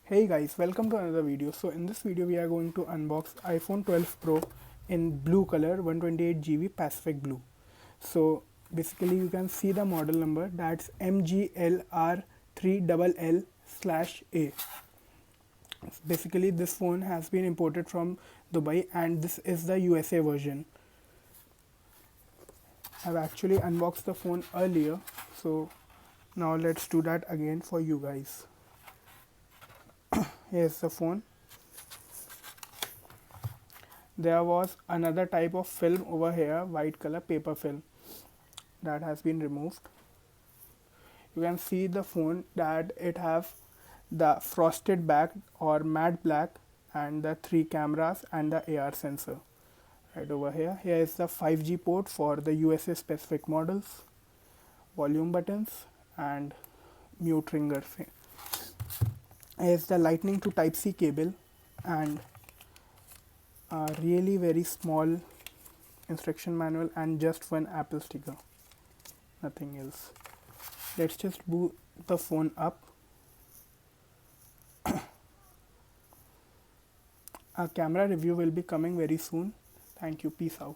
Hey guys, welcome to another video. So in this video we are going to unbox iPhone 12 Pro in blue color 128 GB Pacific Blue. So basically you can see the model number, that's MGLR3LL/A. Basically this phone has been imported from Dubai and this is the USA version. I've actually unboxed the phone earlier, so now let's do that again for you guys. Here's the phone. There was another type of film over here, white color paper film, that has been removed. You can see the phone that it have the frosted back or matte black and the 3 cameras and the AR sensor right over here. Here is the 5G port for the USA specific models, volume buttons and mute ringer. Here's the lightning to type C cable and a really very small instruction manual and just one Apple sticker, nothing else. Let's just boot the phone up. A camera review will be coming very soon. Thank you, peace out.